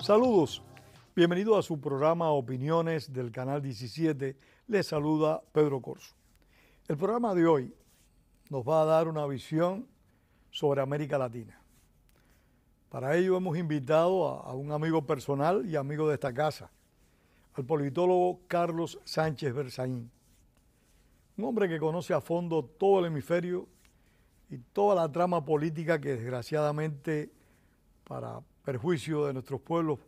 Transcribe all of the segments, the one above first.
Saludos, bienvenido a su programa Opiniones del Canal 17. Les saluda Pedro Corzo. El programa de hoy nos va a dar una visión sobre América Latina. Para ello hemos invitado a un amigo personal y amigo de esta casa, al politólogo Carlos Sánchez Berzaín, un hombre que conoce a fondo todo el hemisferio y toda la trama política que desgraciadamente, para perjuicio de nuestros pueblos,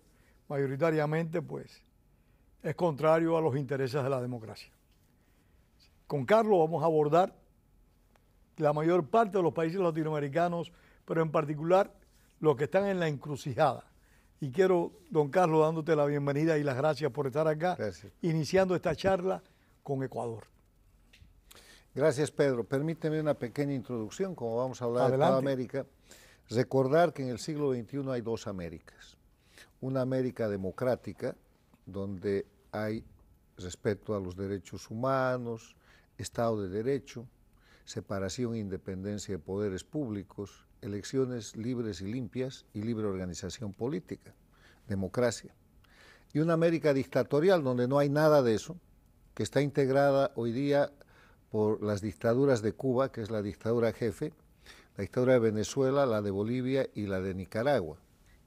mayoritariamente pues es contrario a los intereses de la democracia. Con Carlos vamos a abordar la mayor parte de los países latinoamericanos, pero en particular los que están en la encrucijada. Y quiero, don Carlos, dándote la bienvenida y las gracias por estar acá, Gracias. Iniciando esta charla con Ecuador. Gracias, Pedro. Permíteme una pequeña introducción, como vamos a hablar Adelante. de toda América. Recordar que en el siglo XXI hay dos Américas. Una América democrática, donde hay respeto a los derechos humanos, Estado de Derecho, separación e independencia de poderes públicos, elecciones libres y limpias y libre organización política, democracia. Y una América dictatorial, donde no hay nada de eso, que está integrada hoy día por las dictaduras de Cuba, que es la dictadura jefe, la dictadura de Venezuela, la de Bolivia y la de Nicaragua,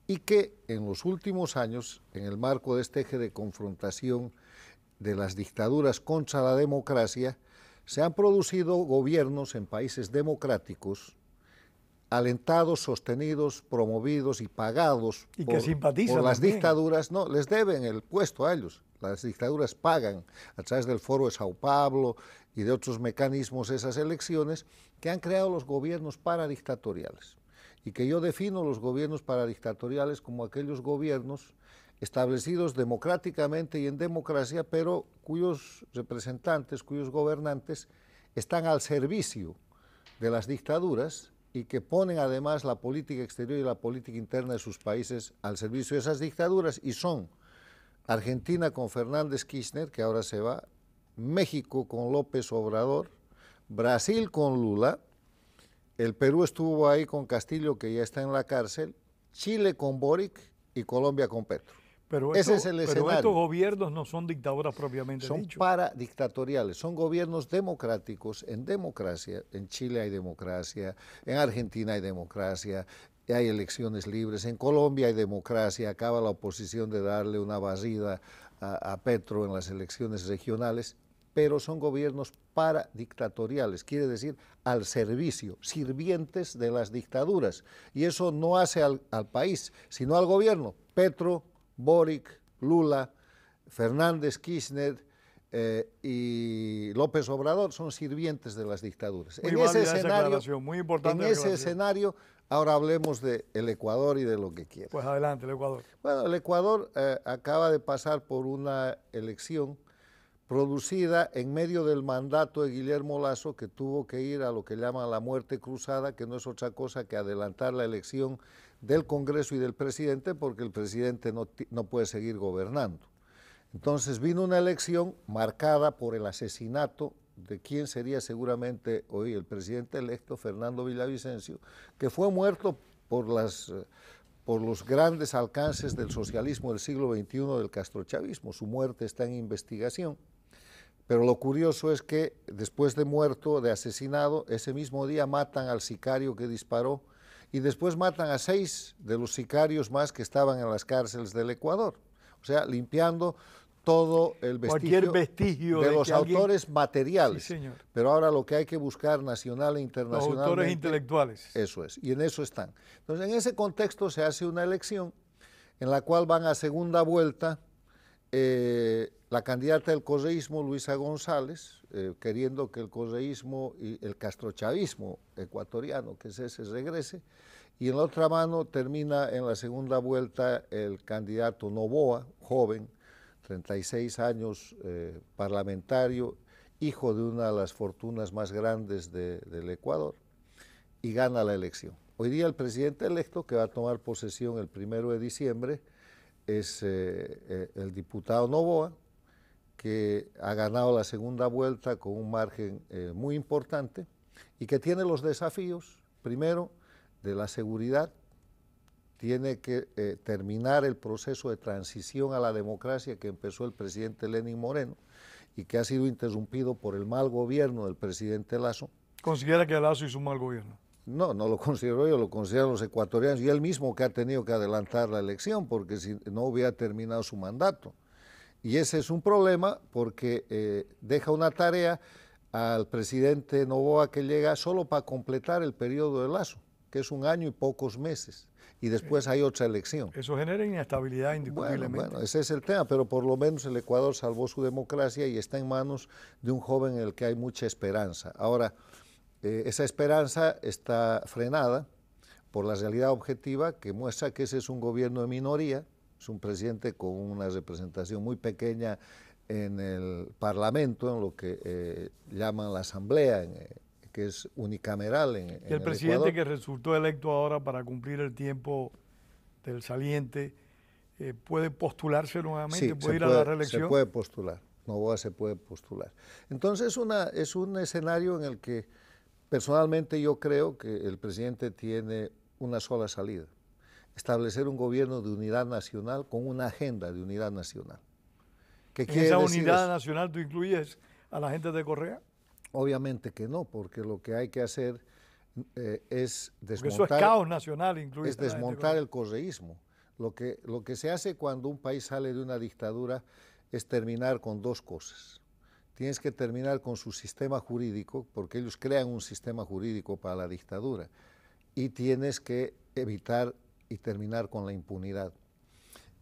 y que en los últimos años, en el marco de este eje de confrontación de las dictaduras contra la democracia, se han producido gobiernos en países democráticos, alentados, sostenidos, promovidos y pagados Y que simpatizan por las también. dictaduras. No, les deben el puesto a ellos. Las dictaduras pagan a través del Foro de Sao Paulo y de otros mecanismos esas elecciones que han creado los gobiernos paradictatoriales. Y que yo defino los gobiernos paradictatoriales como aquellos gobiernos establecidos democráticamente y en democracia, pero cuyos representantes, cuyos gobernantes están al servicio de las dictaduras y que ponen además la política exterior y la política interna de sus países al servicio de esas dictaduras, y son Argentina con Fernández Kirchner, que ahora se va, México con López Obrador, Brasil con Lula, el Perú estuvo ahí con Castillo, que ya está en la cárcel, Chile con Boric y Colombia con Petro. Pero Ese es el pero escenario. estos gobiernos no son dictaduras propiamente Son dicho. paradictatoriales, son gobiernos democráticos en democracia. En Chile hay democracia, en Argentina hay democracia, hay elecciones libres, en Colombia hay democracia, acaba la oposición de darle una barrida a Petro en las elecciones regionales, pero son gobiernos paradictatoriales, quiere decir al servicio, sirvientes de las dictaduras. Y eso no hace al país, sino al gobierno. Petro, Boric, Lula, Fernández, Kirchner y López Obrador son sirvientes de las dictaduras. Muy válida esa aclaración, muy importante en ese aclaración. escenario, ahora hablemos del Ecuador y de lo que quiera. Pues adelante, el Ecuador. Bueno, el Ecuador acaba de pasar por una elección producida en medio del mandato de Guillermo Lasso, que tuvo que ir a lo que llaman la muerte cruzada, que no es otra cosa que adelantar la elección del Congreso y del presidente, porque el presidente no puede seguir gobernando. Entonces vino una elección marcada por el asesinato de quien sería seguramente hoy el presidente electo, Fernando Villavicencio, que fue muerto por los grandes alcances del socialismo del siglo XXI, del castrochavismo. Su muerte está en investigación. Pero lo curioso es que después de muerto, de asesinado, ese mismo día matan al sicario que disparó y después matan a 6 de los sicarios más que estaban en las cárceles del Ecuador. O sea, limpiando todo el Cualquier vestigio de de los que alguien- autores materiales. Sí, señor. Pero ahora lo que hay que buscar nacional e Los internacionalmente... autores intelectuales. Eso es, y en eso están. Entonces, en ese contexto se hace una elección en la cual van a segunda vuelta la candidata del correísmo, Luisa González, queriendo que el correísmo y el castrochavismo ecuatoriano, que es ese, regrese, y en la otra mano termina en la segunda vuelta el candidato Noboa, joven, 36 años, parlamentario, hijo de una de las fortunas más grandes del Ecuador, y gana la elección. Hoy día el presidente electo, que va a tomar posesión el 1 de diciembre, es el diputado Noboa, que ha ganado la segunda vuelta con un margen muy importante y que tiene los desafíos, primero, de la seguridad, tiene que terminar el proceso de transición a la democracia que empezó el presidente Lenín Moreno y que ha sido interrumpido por el mal gobierno del presidente Lasso. ¿Considera que Lasso hizo un mal gobierno? No, no lo considero yo, lo consideran los ecuatorianos y él mismo que ha tenido que adelantar la elección porque si no hubiera terminado su mandato. Y ese es un problema porque deja una tarea al presidente Noboa que llega solo para completar el periodo de Lasso, que es 1 año y pocos meses, y después hay otra elección. Eso genera inestabilidad indiscutiblemente. Bueno, ese es el tema, pero por lo menos el Ecuador salvó su democracia y está en manos de un joven en el que hay mucha esperanza. Ahora, esa esperanza está frenada por la realidad objetiva que muestra que ese es un gobierno de minoría, es un presidente con una representación muy pequeña en el Parlamento, en lo que llaman la Asamblea, que es unicameral en y el presidente que resultó electo ahora para cumplir el tiempo del saliente, ¿puede postularse nuevamente? Sí, ¿Puede ir a la reelección? Se puede postular, Noboa se puede postular. Entonces es un escenario en el que personalmente yo creo que el presidente tiene una sola salida: establecer un gobierno de unidad nacional con una agenda de unidad nacional. ¿En esa unidad nacional tú incluyes a la gente de Correa? Obviamente que no, porque lo que hay que hacer es desmontar... Porque eso es caos nacional, incluye. Es desmontar el correísmo. Lo que se hace cuando un país sale de una dictadura es terminar con 2 cosas. Tienes que terminar con su sistema jurídico, porque ellos crean un sistema jurídico para la dictadura, y tienes que evitar y terminar con la impunidad.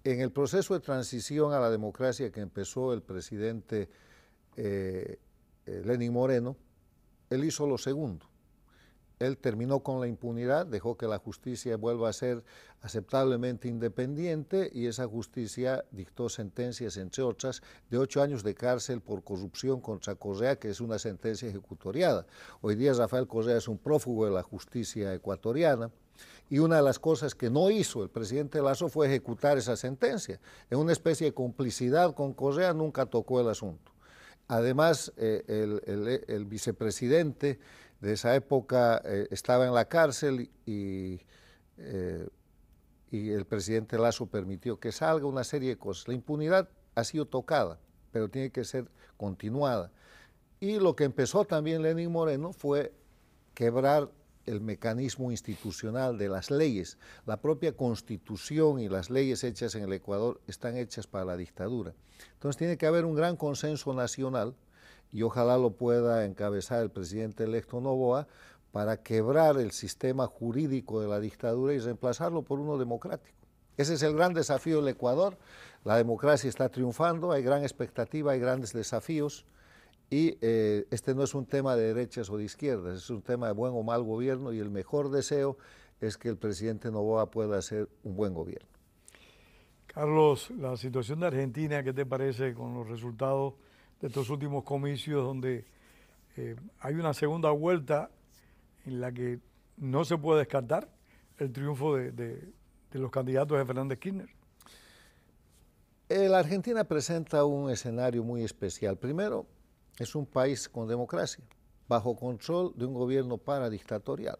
En el proceso de transición a la democracia que empezó el presidente Lenín Moreno, él hizo lo segundo. Él terminó con la impunidad, dejó que la justicia vuelva a ser aceptablemente independiente y esa justicia dictó sentencias, entre otras, de 8 años de cárcel por corrupción contra Correa, que es una sentencia ejecutoriada. Hoy día Rafael Correa es un prófugo de la justicia ecuatoriana y una de las cosas que no hizo el presidente Lasso fue ejecutar esa sentencia. En una especie de complicidad con Correa nunca tocó el asunto. Además, el vicepresidente de esa época estaba en la cárcel y el presidente Lasso permitió que salga una serie de cosas. La impunidad ha sido tocada, pero tiene que ser continuada. Y lo que empezó también Lenín Moreno fue quebrar el mecanismo institucional de las leyes. La propia Constitución y las leyes hechas en el Ecuador están hechas para la dictadura. Entonces tiene que haber un gran consenso nacional y ojalá lo pueda encabezar el presidente electo Noboa para quebrar el sistema jurídico de la dictadura y reemplazarlo por uno democrático. Ese es el gran desafío del Ecuador. La democracia está triunfando, hay gran expectativa, hay grandes desafíos. Y este no es un tema de derechas o de izquierdas, es un tema de buen o mal gobierno y el mejor deseo es que el presidente Noboa pueda hacer un buen gobierno. Carlos, la situación de Argentina, ¿qué te parece con los resultados de estos últimos comicios donde hay una segunda vuelta en la que no se puede descartar el triunfo de los candidatos de Fernández Kirchner? La Argentina presenta un escenario muy especial. Primero, es un país con democracia, bajo control de un gobierno paradictatorial.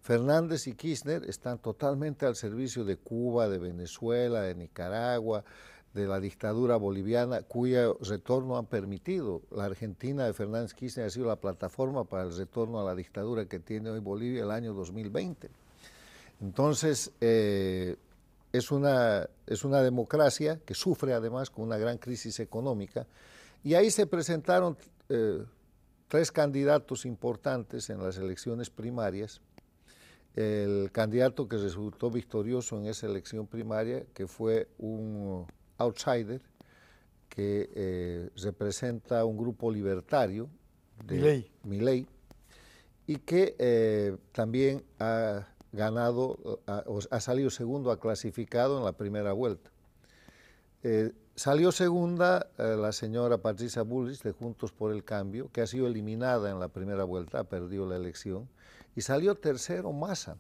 Fernández y Kirchner están totalmente al servicio de Cuba, de Venezuela, de Nicaragua, de la dictadura boliviana, cuyo retorno han permitido. La Argentina de Fernández Kirchner ha sido la plataforma para el retorno a la dictadura que tiene hoy Bolivia el año 2020. Entonces, es una democracia que sufre además con una gran crisis económica. Y ahí se presentaron 3 candidatos importantes en las elecciones primarias. El candidato que resultó victorioso en esa elección primaria, que fue un outsider, que representa un grupo libertario, de Milei, y que también ha ganado, ha salido segundo, ha clasificado en la primera vuelta. Salió segunda la señora Patricia Bullrich de Juntos por el Cambio, que ha sido eliminada en la primera vuelta, ha perdido la elección, y salió tercero Massa,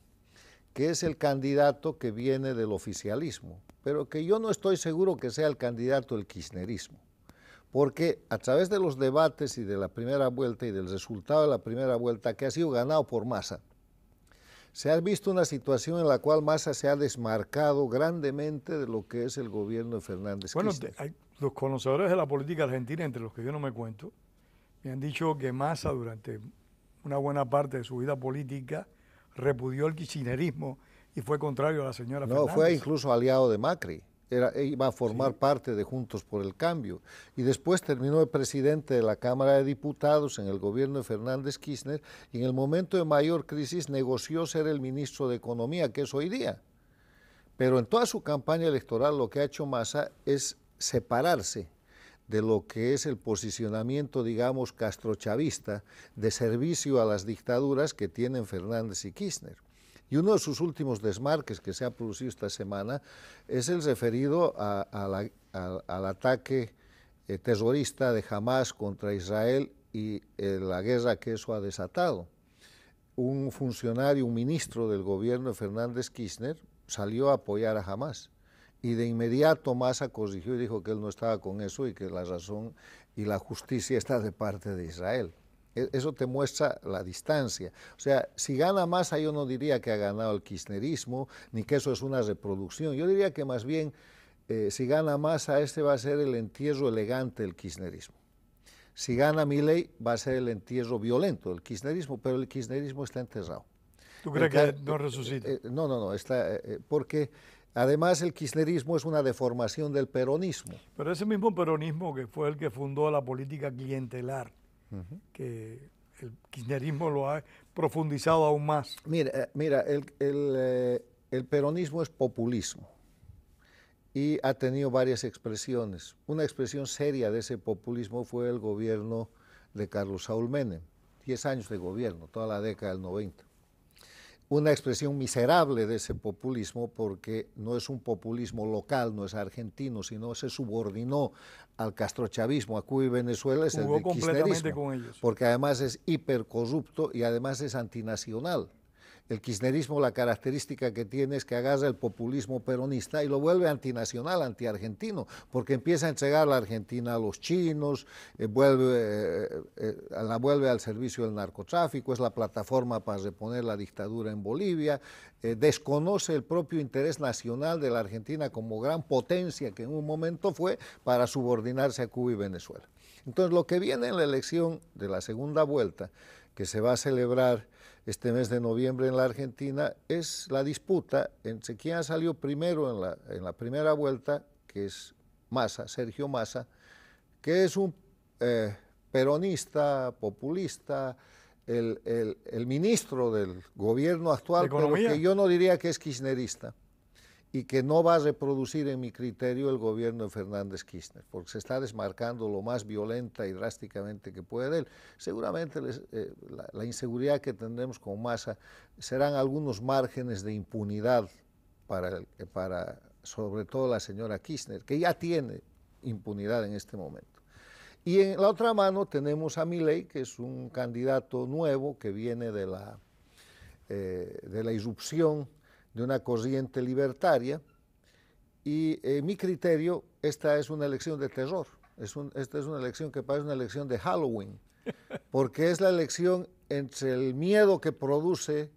que es el candidato que viene del oficialismo, pero que yo no estoy seguro que sea el candidato del kirchnerismo, porque a través de los debates y de la primera vuelta y del resultado de la primera vuelta, que ha sido ganado por Massa, se ha visto una situación en la cual Massa se ha desmarcado grandemente de lo que es el gobierno de Fernández Kirchner. Los conocedores de la política argentina, entre los que yo no me cuento, me han dicho que Massa durante una buena parte de su vida política repudió el kirchnerismo y fue contrario a la señora Fernández. No, fue incluso aliado de Macri. Iba a formar parte de Juntos por el Cambio. Y después terminó de presidente de la Cámara de Diputados en el gobierno de Fernández Kirchner y en el momento de mayor crisis negoció ser el ministro de Economía, que es hoy día. Pero en toda su campaña electoral lo que ha hecho Massa es separarse de lo que es el posicionamiento, digamos, castrochavista de servicio a las dictaduras que tienen Fernández y Kirchner. Y uno de sus últimos desmarques que se ha producido esta semana es el referido al ataque terrorista de Hamas contra Israel y la guerra que eso ha desatado. Un funcionario, un ministro del gobierno de Fernández Kirchner salió a apoyar a Hamas. Y de inmediato Massa corrigió y dijo que él no estaba con eso y que la razón y la justicia está de parte de Israel. Eso te muestra la distancia. O sea, si gana Massa, yo no diría que ha ganado el kirchnerismo, ni que eso es una reproducción. Yo diría que más bien, si gana Massa, este va a ser el entierro elegante del kirchnerismo. Si gana Milei, va a ser el entierro violento del kirchnerismo, pero el kirchnerismo está enterrado. ¿Tú crees que no resucita? No, está, porque además el kirchnerismo es una deformación del peronismo. Pero ese mismo peronismo que fue el que fundó la política clientelar, que el kirchnerismo lo ha profundizado aún más. Mira, el peronismo es populismo y ha tenido varias expresiones. Una expresión seria de ese populismo fue el gobierno de Carlos Saúl Menem, 10 años de gobierno, toda la década del 90. Una expresión miserable de ese populismo porque no es un populismo local, no es argentino, sino se subordinó al castrochavismo, a Cuba y Venezuela, es el de kirchnerismo, con ellos. porque además es hipercorrupto y además es antinacional. El kirchnerismo, la característica que tiene es que agarra el populismo peronista y lo vuelve antinacional, antiargentino, porque empieza a entregar la Argentina a los chinos, la vuelve al servicio del narcotráfico, es la plataforma para reponer la dictadura en Bolivia, desconoce el propio interés nacional de la Argentina como gran potencia que en un momento fue para subordinarse a Cuba y Venezuela. Entonces, lo que viene en la elección de la segunda vuelta, que se va a celebrar este mes de noviembre en la Argentina, es la disputa entre quién ha salido primero en la primera vuelta, que es Massa, Sergio Massa, que es un peronista, populista, el ministro del gobierno actual, pero que yo no diría que es kirchnerista, y que no va a reproducir, en mi criterio, el gobierno de Fernández Kirchner, porque se está desmarcando lo más violenta y drásticamente que puede de él. Seguramente la inseguridad que tendremos con Massa serán algunos márgenes de impunidad para sobre todo la señora Kirchner, que ya tiene impunidad en este momento. Y en la otra mano tenemos a Milei, que es un candidato nuevo que viene de la irrupción de una corriente libertaria, y en mi criterio esta es una elección de terror, esta es una elección que parece una elección de Halloween, porque es la elección entre el miedo que produce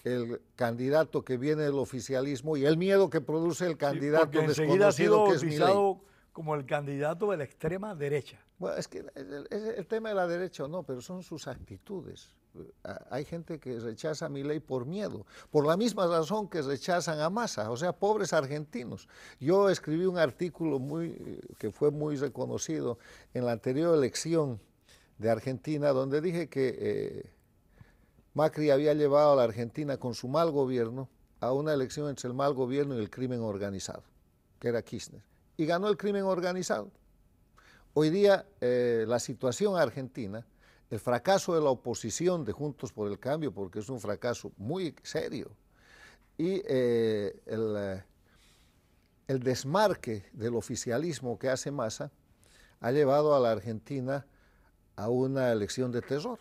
el candidato que viene del oficialismo y el miedo que produce el candidato desconocido que es Milei. Como el candidato de la extrema derecha. Bueno, es que el tema de la derecha o no, pero son sus actitudes. Hay gente que rechaza a Milei por miedo, por la misma razón que rechazan a Massa, o sea, pobres argentinos. Yo escribí un artículo que fue muy reconocido en la anterior elección de Argentina, donde dije que Macri había llevado a la Argentina con su mal gobierno a una elección entre el mal gobierno y el crimen organizado, que era Kirchner, y ganó el crimen organizado. Hoy día la situación argentina, el fracaso de la oposición de Juntos por el Cambio, porque es un fracaso muy serio, y el desmarque del oficialismo que hace Massa, ha llevado a la Argentina a una elección de terror,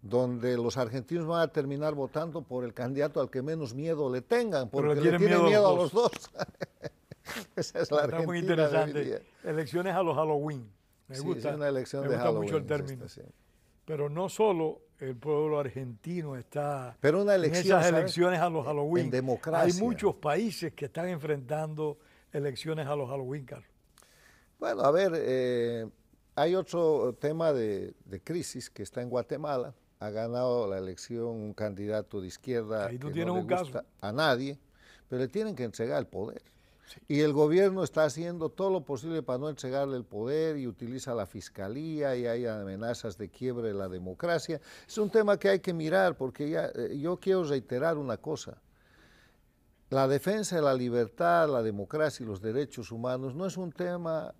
donde los argentinos van a terminar votando por el candidato al que menos miedo le tengan, porque le tienen miedo a los dos. Esa es la Argentina. Está muy interesante. Elecciones a los Halloween. Me gusta. Es una elección de Halloween. Me gusta mucho el término. Pero no solo el pueblo argentino está Pero una en elección, esas ¿sabes? elecciones a los Halloween. En democracia. Hay muchos países que están enfrentando elecciones a los Halloween, Carlos. Bueno, a ver, hay otro tema de crisis que está en Guatemala. Ha ganado la elección un candidato de izquierda Ahí tú que tienes no le un caso. gusta a nadie, pero le tienen que entregar el poder. Sí. Y el gobierno está haciendo todo lo posible para no entregarle el poder y utiliza la fiscalía y hay amenazas de quiebre de la democracia. Es un tema que hay que mirar porque yo quiero reiterar una cosa. La defensa de la libertad, la democracia y los derechos humanos no es un tema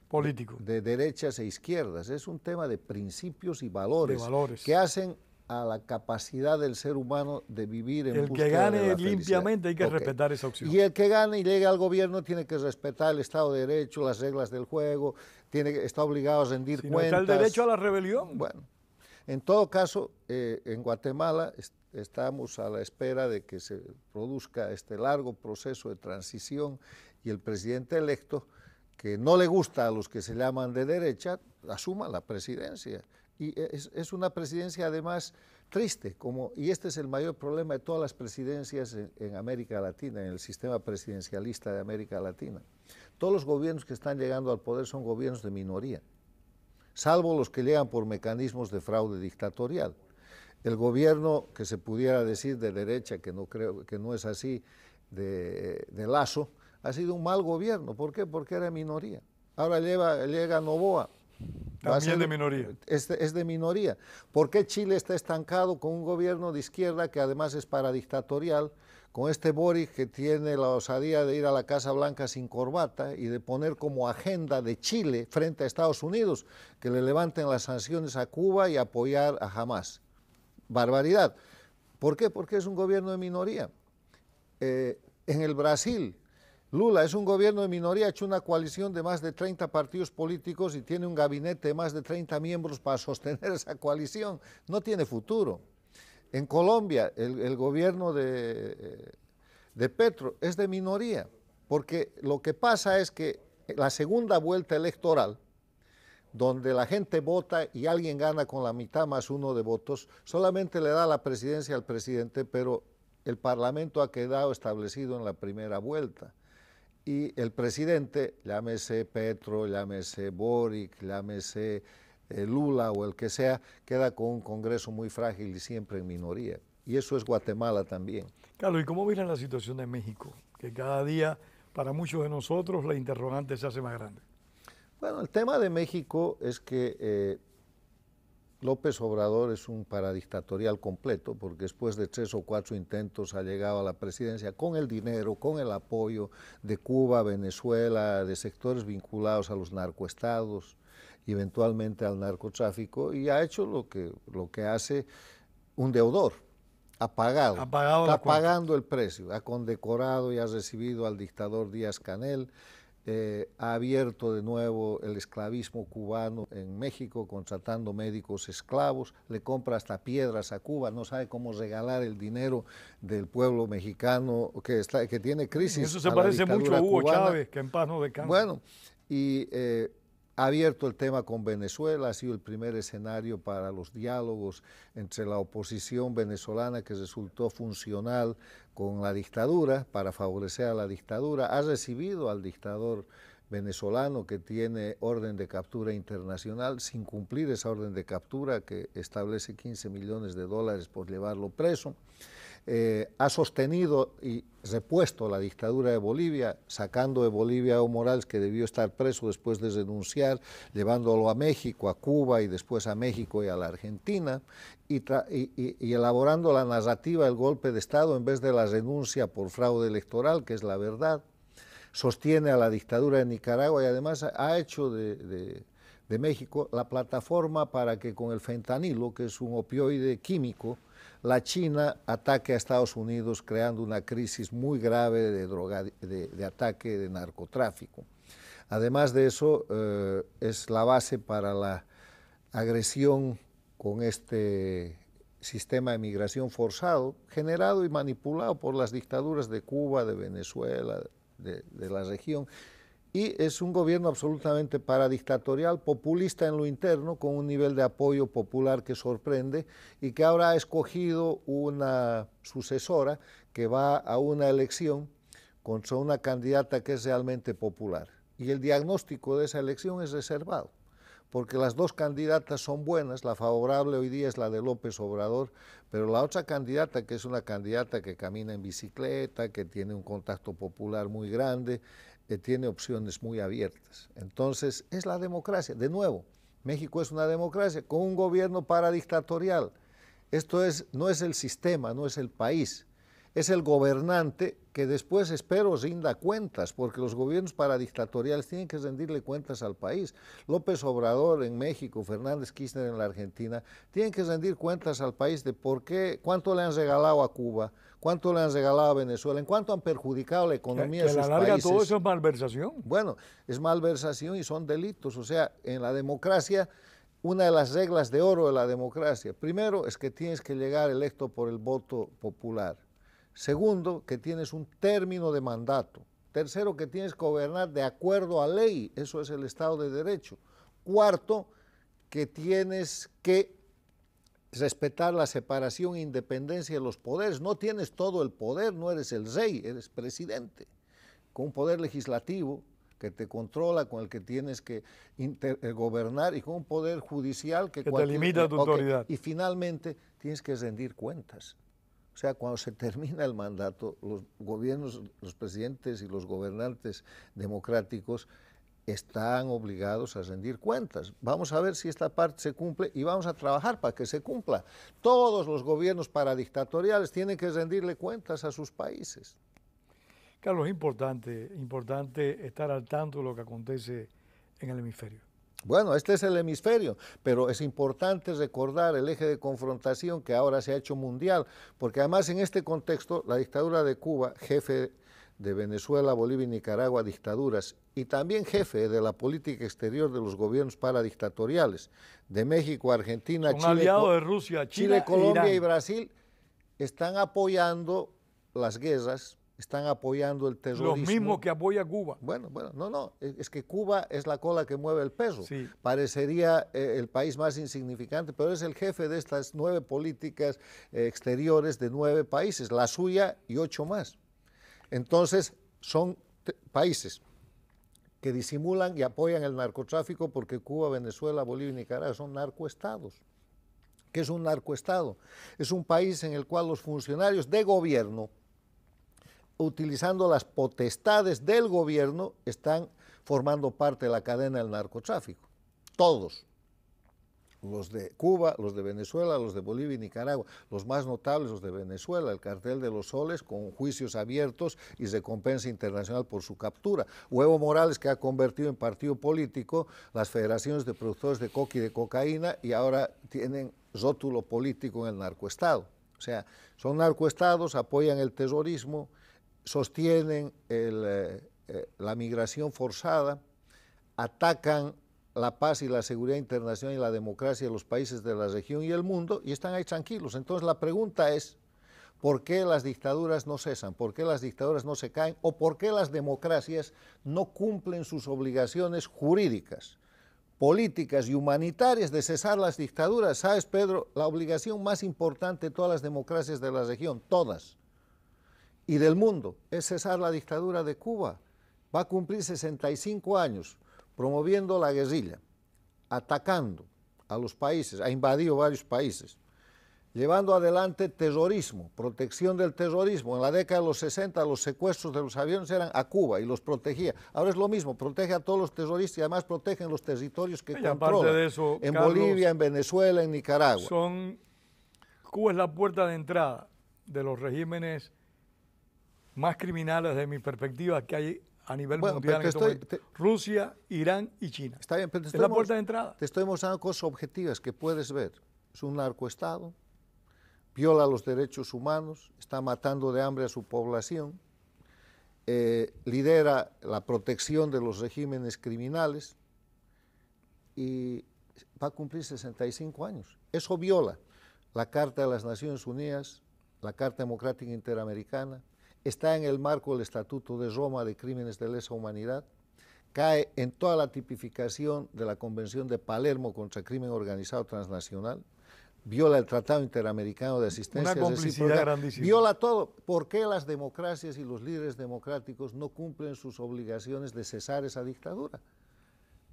Político. de derechas e izquierdas, es un tema de principios y valores, De valores. que hacen a la capacidad del ser humano de vivir en El búsqueda que gane de la felicidad. limpiamente hay que Ok. respetar esa opción. Y el que gane y llegue al gobierno tiene que respetar el Estado de Derecho, las reglas del juego, está obligado a rendir Si no cuentas. está el derecho a la rebelión. Bueno, en todo caso, en Guatemala estamos a la espera de que se produzca este largo proceso de transición y el presidente electo, que no le gusta a los que se llaman de derecha, asuma la presidencia. Y es una presidencia además triste, y este es el mayor problema de todas las presidencias en América Latina, en el sistema presidencialista de América Latina. Todos los gobiernos que están llegando al poder son gobiernos de minoría, salvo los que llegan por mecanismos de fraude dictatorial. El gobierno que se pudiera decir de derecha, que no creo que no es así, de Lasso, ha sido un mal gobierno. ¿Por qué? Porque era minoría. Ahora llega Noboa. También de minoría. Es de minoría. ¿Por qué Chile está estancado con un gobierno de izquierda que además es paradictatorial, con este Boric que tiene la osadía de ir a la Casa Blanca sin corbata y de poner como agenda de Chile frente a Estados Unidos que le levanten las sanciones a Cuba y apoyar a Hamas? Barbaridad. ¿Por qué? Porque es un gobierno de minoría. En el Brasil, Lula es un gobierno de minoría, ha hecho una coalición de más de 30 partidos políticos y tiene un gabinete de más de 30 miembros para sostener esa coalición. No tiene futuro. En Colombia, el gobierno de Petro es de minoría, porque lo que pasa es que la segunda vuelta electoral, donde la gente vota y alguien gana con la mitad más uno de votos, solamente le da la presidencia al presidente, pero el Parlamento ha quedado establecido en la primera vuelta. Y el presidente, llámese Petro, llámese Boric, llámese Lula o el que sea, queda con un Congreso muy frágil y siempre en minoría. Y eso es Guatemala también. Carlos, ¿y cómo miran la situación de México? Que cada día, para muchos de nosotros, la interrogante se hace más grande. Bueno, el tema de México es que López Obrador es un paradictatorial completo, porque después de 3 o 4 intentos ha llegado a la presidencia con el dinero, con el apoyo de Cuba, Venezuela, de sectores vinculados a los narcoestados y eventualmente al narcotráfico, y ha hecho lo que hace un deudor. Está pagando el precio, ha condecorado y ha recibido al dictador Díaz-Canel, ha abierto de nuevo el esclavismo cubano en México, contratando médicos esclavos, le compra hasta piedras a Cuba, no sabe cómo regalar el dinero del pueblo mexicano que tiene crisis. Eso se parece mucho a Hugo Chávez, que en paz no descansa. Bueno, y ha abierto el tema con Venezuela, ha sido el primer escenario para los diálogos entre la oposición venezolana que resultó funcional con la dictadura, para favorecer a la dictadura. Ha recibido al dictador venezolano que tiene orden de captura internacional sin cumplir esa orden de captura que establece $15 millones por llevarlo preso. Ha sostenido y repuesto la dictadura de Bolivia, sacando de Bolivia a Evo Morales, que debió estar preso después de renunciar, llevándolo a México, a Cuba y después a México y a la Argentina, y elaborando la narrativa del golpe de Estado en vez de la renuncia por fraude electoral, que es la verdad. Sostiene a la dictadura de Nicaragua y además ha hecho de México la plataforma para que con el fentanilo, que es un opioide químico, la China ataque a Estados Unidos, creando una crisis muy grave de ataque de narcotráfico. Además de eso, es la base para la agresión con este sistema de migración forzado, generado y manipulado por las dictaduras de Cuba, de Venezuela, de la región, y es un gobierno absolutamente paradictatorial, populista en lo interno, con un nivel de apoyo popular que sorprende y que ahora ha escogido una sucesora que va a una elección contra una candidata que es realmente popular. Y el diagnóstico de esa elección es reservado, porque las dos candidatas son buenas, la favorable hoy día es la de López Obrador, pero la otra candidata, que es una candidata que camina en bicicleta, que tiene un contacto popular muy grande, tiene opciones muy abiertas. Entonces, es la democracia. De nuevo, México es una democracia con un gobierno paradictatorial. Esto no es el sistema, no es el país. Es el gobernante que después, espero, rinda cuentas, porque los gobiernos paradictatoriales tienen que rendirle cuentas al país. López Obrador en México, Fernández Kirchner en la Argentina, tienen que rendir cuentas al país de por qué, cuánto le han regalado a Cuba, cuánto le han regalado a Venezuela, en cuánto han perjudicado la economía de sus países. Que a la larga todo eso es malversación. Bueno, es malversación y son delitos. O sea, en la democracia, una de las reglas de oro de la democracia, primero es que tienes que llegar electo por el voto popular. Segundo, que tienes un término de mandato. Tercero, que tienes que gobernar de acuerdo a ley, eso es el Estado de Derecho. Cuarto, que tienes que respetar la separación e independencia de los poderes. No tienes todo el poder, no eres el rey, eres presidente, con un poder legislativo que te controla, con el que tienes que gobernar, y con un poder judicial que te limita tu autoridad. Y finalmente tienes que rendir cuentas. O sea, cuando se termina el mandato, los gobiernos, los presidentes y los gobernantes democráticos están obligados a rendir cuentas. Vamos a ver si esta parte se cumple y vamos a trabajar para que se cumpla. Todos los gobiernos paradictatoriales tienen que rendirle cuentas a sus países. Carlos, es importante estar al tanto de lo que acontece en el hemisferio. Bueno, este es el hemisferio, pero es importante recordar el eje de confrontación que ahora se ha hecho mundial, porque además en este contexto la dictadura de Cuba, jefe de Venezuela, Bolivia y Nicaragua, dictaduras, y también jefe de la política exterior de los gobiernos paradictatoriales de México, Argentina, Son aliados de Rusia, Chile, Colombia Irán. y Brasil, están apoyando las guerras, están apoyando el terrorismo. Los mismos que apoya Cuba. Bueno, no, es que Cuba es la cola que mueve el peso. Sí. Parecería el país más insignificante, pero es el jefe de estas 9 políticas exteriores de 9 países, la suya y 8 más. Entonces, son países que disimulan y apoyan el narcotráfico porque Cuba, Venezuela, Bolivia y Nicaragua son narcoestados. ¿Qué es un narcoestado? Es un país en el cual los funcionarios de gobierno, utilizando las potestades del gobierno, están formando parte de la cadena del narcotráfico. Todos. Los de Cuba, los de Venezuela, los de Bolivia y Nicaragua. Los más notables, los de Venezuela, el cartel de los soles con juicios abiertos y recompensa internacional por su captura. O Evo Morales, que ha convertido en partido político las federaciones de productores de coca y de cocaína y ahora tienen rótulo político en el narcoestado. O sea, son narcoestados, apoyan el terrorismo, sostienen la migración forzada, atacan la paz y la seguridad internacional y la democracia de los países de la región y el mundo, y están ahí tranquilos. Entonces la pregunta es, ¿por qué las dictaduras no cesan? ¿Por qué las dictaduras no se caen? ¿O por qué las democracias no cumplen sus obligaciones jurídicas, políticas y humanitarias de cesar las dictaduras? ¿Sabes, Pedro? La obligación más importante de todas las democracias de la región, todas, y del mundo, es cesar la dictadura de Cuba. Va a cumplir 65 años promoviendo la guerrilla, atacando a los países, ha invadido varios países, llevando adelante terrorismo, protección del terrorismo. En la década de los 60 los secuestros de los aviones eran a Cuba y los protegía. Ahora es lo mismo, protege a todos los terroristas y además protegen los territorios que controla. De eso, en Carlos, Bolivia, en Venezuela, en Nicaragua. Cuba es la puerta de entrada de los regímenes más criminales, de mi perspectiva, que hay a nivel mundial en este momento. Rusia, Irán y China. Está bien, pero es la puerta de entrada. Te estoy mostrando cosas objetivas que puedes ver. Es un narcoestado, viola los derechos humanos, está matando de hambre a su población, lidera la protección de los regímenes criminales y va a cumplir 65 años. Eso viola la Carta de las Naciones Unidas, la Carta Democrática Interamericana, está en el marco del Estatuto de Roma de Crímenes de Lesa Humanidad, cae en toda la tipificación de la Convención de Palermo contra el Crimen Organizado Transnacional, viola el Tratado Interamericano de Asistencia Una complicidad grandísima. Viola todo. ¿Por qué las democracias y los líderes democráticos no cumplen sus obligaciones de cesar esa dictadura?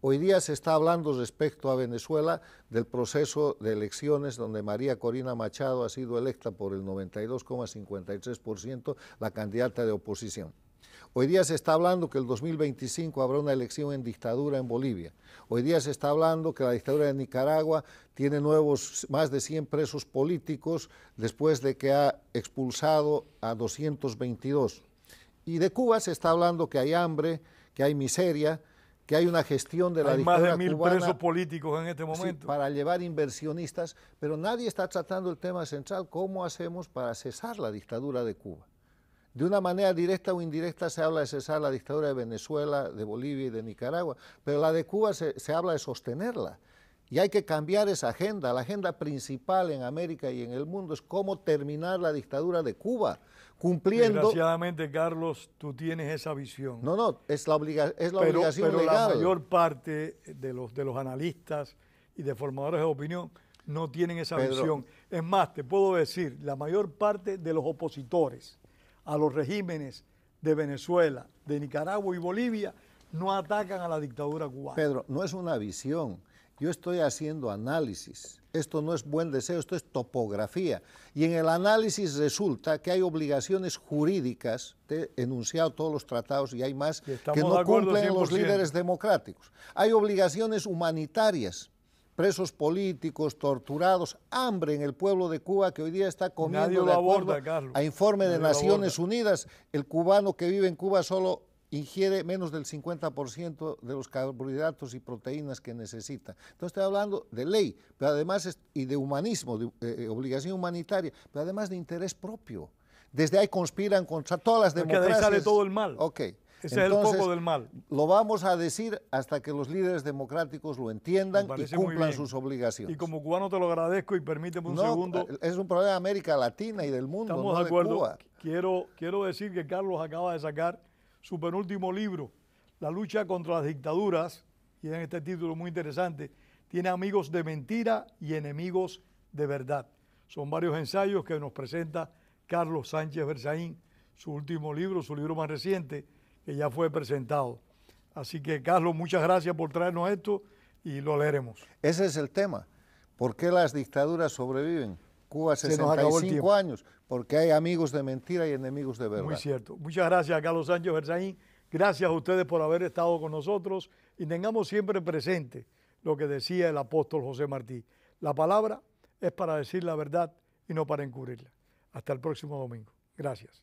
Hoy día se está hablando respecto a Venezuela del proceso de elecciones donde María Corina Machado ha sido electa por el 92,53% la candidata de oposición. Hoy día se está hablando que el 2025 habrá una elección en dictadura en Bolivia. Hoy día se está hablando que la dictadura de Nicaragua tiene más de 100 presos políticos después de que ha expulsado a 222. Y de Cuba se está hablando que hay hambre, que hay miseria, que hay una gestión de la dictadura cubana. Hay más de 1000 presos políticos en este momento. Sí, para llevar inversionistas, pero nadie está tratando el tema central, ¿cómo hacemos para cesar la dictadura de Cuba? De una manera directa o indirecta se habla de cesar la dictadura de Venezuela, de Bolivia y de Nicaragua, pero la de Cuba se habla de sostenerla. Y hay que cambiar esa agenda. La agenda principal en América y en el mundo es cómo terminar la dictadura de Cuba, cumpliendo... Desgraciadamente, Carlos, tú tienes esa visión. No, es la obligación pero legal. La mayor parte de los analistas y de formadores de opinión no tienen esa visión. Es más, te puedo decir, la mayor parte de los opositores a los regímenes de Venezuela, de Nicaragua y Bolivia no atacan a la dictadura cubana. Pedro, no es una visión. Yo estoy haciendo análisis. Esto no es buen deseo, esto es topografía. Y en el análisis resulta que hay obligaciones jurídicas, te he enunciado todos los tratados y hay más que no cumplen los líderes democráticos. Hay obligaciones humanitarias, presos políticos, torturados, hambre en el pueblo de Cuba que hoy día está comiendo de acuerdo a informe de Naciones Unidas. El cubano que vive en Cuba solo ingiere menos del 50% de los carbohidratos y proteínas que necesita. Entonces estoy hablando de ley, pero además y de humanismo, de obligación humanitaria, pero además de interés propio. Desde ahí conspiran contra todas las democracias. Que de ahí sale todo el mal. Ok. Ese es el foco del mal. Lo vamos a decir hasta que los líderes democráticos lo entiendan y cumplan sus obligaciones. Y como cubano te lo agradezco y permíteme un segundo. Es un problema de América Latina y del mundo, estamos no de acuerdo. De Cuba. Quiero decir que Carlos acaba de sacar su penúltimo libro, La lucha contra las dictaduras, y en este título muy interesante, tiene amigos de mentira y enemigos de verdad. Son varios ensayos que nos presenta Carlos Sánchez Berzaín, su último libro, su libro más reciente, que ya fue presentado. Así que, Carlos, muchas gracias por traernos esto y lo leeremos. Ese es el tema. ¿Por qué las dictaduras sobreviven? Cuba 65 años, porque hay amigos de mentira y enemigos de verdad. Muy cierto. Muchas gracias a Carlos Sánchez Berzaín. Gracias a ustedes por haber estado con nosotros y tengamos siempre presente lo que decía el apóstol José Martí. La palabra es para decir la verdad y no para encubrirla. Hasta el próximo domingo. Gracias.